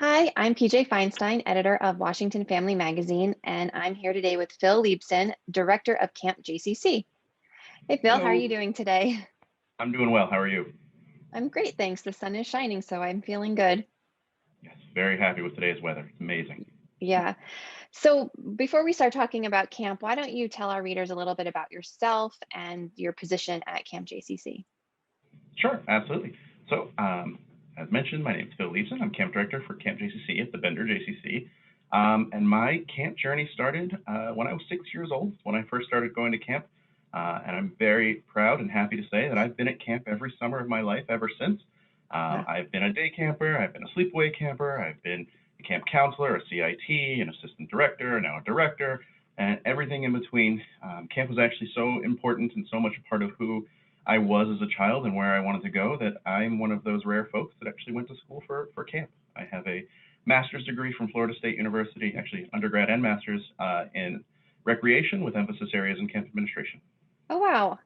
Hi, I'm PJ Feinstein, editor of Washington Family Magazine, and I'm here today with Phil Liebson, director of Camp JCC. Hey, Phil, how are Hello, you doing today? I'm doing well. How are you? I'm great, thanks. The sun is shining, so I'm feeling good. Yes, very happy with today's weather. It's amazing. Yeah. So before we start talking about camp, why don't you tell our readers a little bit about yourself and your position at Camp JCC? Sure, absolutely. So, as mentioned, my name is Phil Liebson. I'm camp director for Camp JCC at the Bender JCC. And my camp journey started when I was 6 years old, when I first started going to camp. And I'm very proud and happy to say that I've been at camp every summer of my life ever since. Uh, I've been a day camper, I've been a sleepaway camper, I've been a camp counselor, a CIT, an assistant director, now a director, and everything in between. Camp was actually so important and so much a part of who I was as a child and where I wanted to go that I'm one of those rare folks that actually went to school for camp. I have a master's degree from Florida State University, actually undergrad and master's in recreation with emphasis areas in camp administration. oh, wow.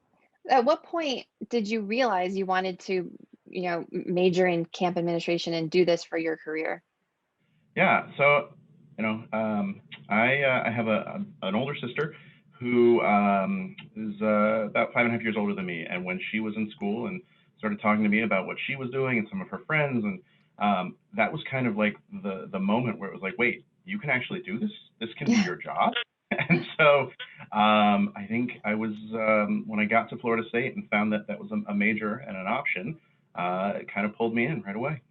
At what point did you realize you wanted to, major in camp administration and do this for your career? Yeah, so you know, I have an older sister who is about 5.5 years older than me, and when she was in school and started talking to me about what she was doing and some of her friends, and that was kind of like the moment where it was like, wait, you can actually do this. This can be Yeah. your job. And so I think I was when I got to Florida State and found that that was a major and an option, it kind of pulled me in right away.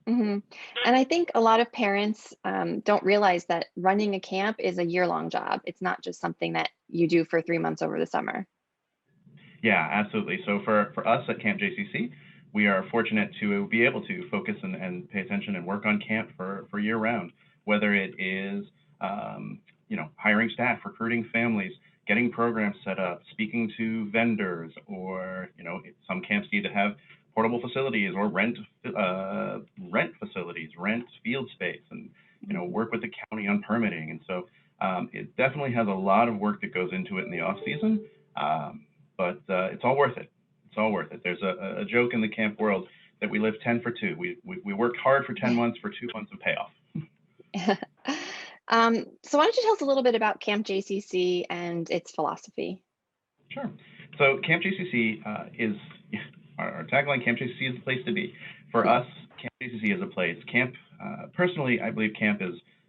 hmm And I think a lot of parents don't realize that running a camp is a year-long job. It's not just something that you do for 3 months over the summer. Yeah, absolutely. So for us at Camp JCC, we are fortunate to be able to focus and pay attention and work on camp for year round, whether it is hiring staff, recruiting families, getting programs set up, speaking to vendors, or some camps need to have portable facilities or rent facilities, rent field space, and Mhm. work with the county on permitting. And so it definitely has a lot of work that goes into it in the off season. But it's all worth it. It's all worth it. There's a joke in the camp world that we live 10 for 2. We worked hard for 10 months for 2 months of payoff. So why don't you tell us a little bit about Camp JCC and its philosophy? Sure. So Camp JCC is our tagline. Camp JCC is the place to be. For us, Camp JCC is a place. Camp, personally, I believe camp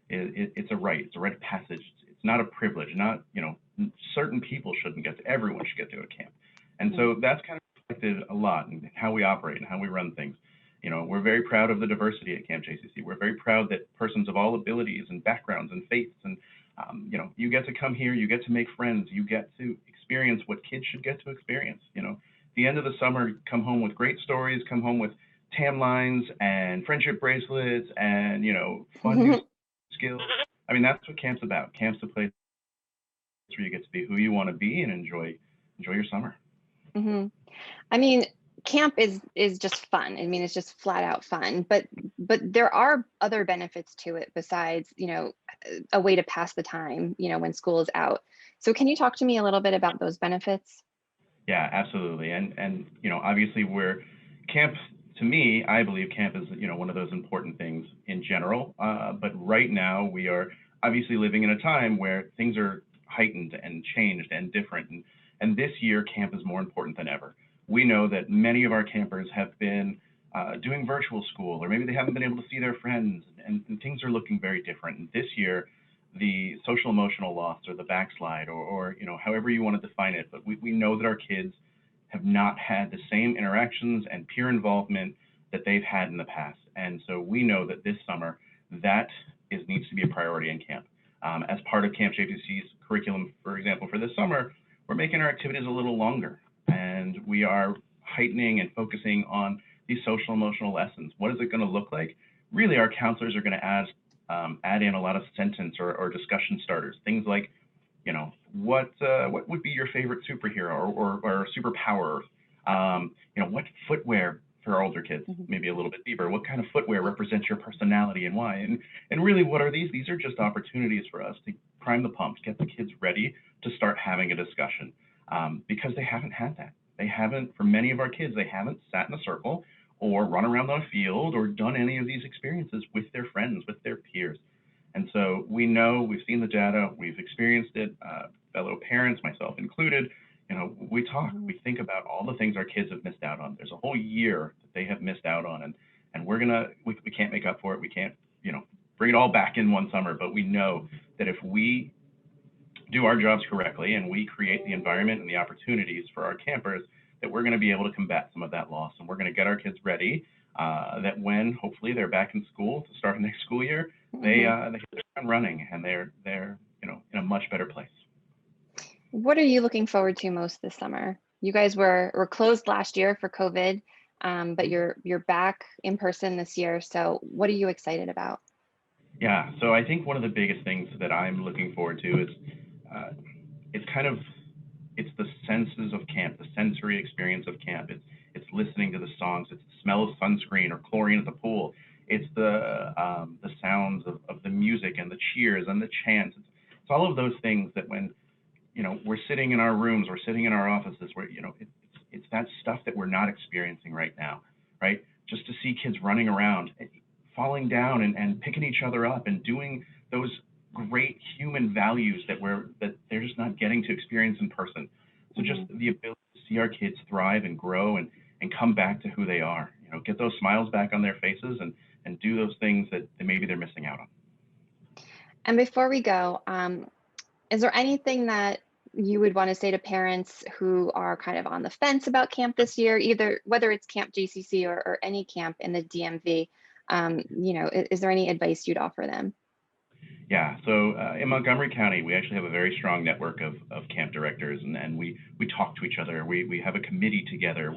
it's a right. It's a rite of passage. It's not a privilege. Not certain people shouldn't get to. Everyone should get to a camp. And Mhm. so that's kind of reflected a lot in how we operate and how we run things. We're very proud of the diversity at Camp JCC. We're very proud that persons of all abilities and backgrounds and faiths and you get to come here, you get to make friends, you get to experience what kids should get to experience. At the end of the summer, come home with great stories, come home with tam lines and friendship bracelets and fun new skills. I mean, that's what camp's about. Camp's the place where you get to be who you want to be and enjoy your summer. hmm I mean, camp is just fun. I mean, it's just flat out fun. But there are other benefits to it besides, a way to pass the time, when school is out. So can you talk to me a little bit about those benefits? Yeah, absolutely. And obviously we're camp to me, I believe camp is, one of those important things in general. But right now we are obviously living in a time where things are heightened and changed and different. And this year camp is more important than ever. We know that many of our campers have been doing virtual school, or maybe they haven't been able to see their friends, and things are looking very different. And this year, the social emotional loss or the backslide or however you want to define it, but we know that our kids have not had the same interactions and peer involvement that they've had in the past. And so we know that this summer that needs to be a priority in camp. As part of Camp JPC's curriculum, for example, for this summer, we're making our activities a little longer, and we are heightening and focusing on these social emotional lessons. What is it going to look like? Really, our counselors are going to add in a lot of sentence or discussion starters. Things like, what would be your favorite superhero or superpower? What footwear for our older kids, Mhm. maybe a little bit deeper. What kind of footwear represents your personality and why? And really, what are these? These are just opportunities for us to prime the pumps, get the kids ready to start having a discussion because they haven't had that. They haven't, for many of our kids, they haven't sat in a circle or run around on a field or done any of these experiences with their friends, with their peers. And so we know, we've seen the data, we've experienced it, fellow parents, myself included, we talk, Mhm. we think about all the things our kids have missed out on. There's a whole year that they have missed out on, and we can't make up for it. We can't, bring it all back in one summer, but we know that if we do our jobs correctly and we create the environment and the opportunities for our campers, that we're going to be able to combat some of that loss, and we're going to get our kids ready, that when hopefully they're back in school to start the next school year, Mhm. they hit the ground running, and they're in a much better place. What are you looking forward to most this summer? You guys were closed last year for COVID, but you're back in person this year. So what are you excited about? Yeah, so I think one of the biggest things that I'm looking forward to is uh, it's kind of it's the senses of camp, the sensory experience of camp. It's listening to the songs, it's the smell of sunscreen or chlorine at the pool. It's the sounds of the music and the cheers and the chants. It's all of those things that when we're sitting in our rooms, we're sitting in our offices, where it's that stuff that we're not experiencing right now, right? Just to see kids running around, falling down and picking each other up and doing those great human values that they're just not getting to experience in person. So just Mhm. the ability to see our kids thrive and grow and come back to who they are, get those smiles back on their faces and do those things that maybe they're missing out on. And before we go, is there anything that you would want to say to parents who are kind of on the fence about camp this year, either whether it's Camp JCC or any camp in the DMV? Is there any advice you'd offer them? Yeah, so in Montgomery County, we actually have a very strong network of camp directors, and we talk to each other. We have a committee together.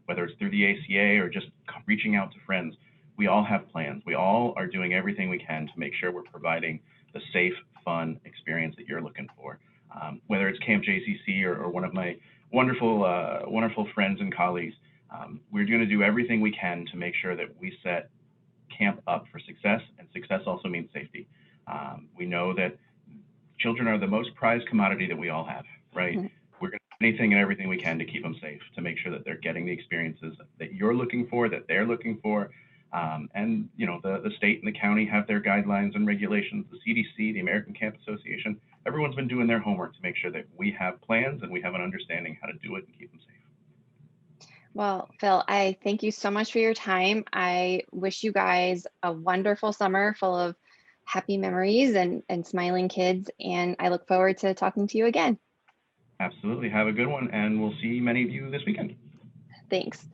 Whether it's through the ACA or just reaching out to friends, we all have plans. We all are doing everything we can to make sure we're providing the safe, fun experience that you're looking for. Whether it's Camp JCC or one of my wonderful friends and colleagues, we're going to do everything we can to make sure that we set camp up for success, and success also means safety. We know that children are the most prized commodity that we all have, right? Mhm. We're going to do anything and everything we can to keep them safe, to make sure that they're getting the experiences that you're looking for, that they're looking for. And the state and the county have their guidelines and regulations. The CDC, the American Camp Association, everyone's been doing their homework to make sure that we have plans and we have an understanding how to do it and keep them safe. Well, Phil, I thank you so much for your time. I wish you guys a wonderful summer full of happy memories and smiling kids. And I look forward to talking to you again. Absolutely. Have a good one, and we'll see many of you this weekend. Thanks.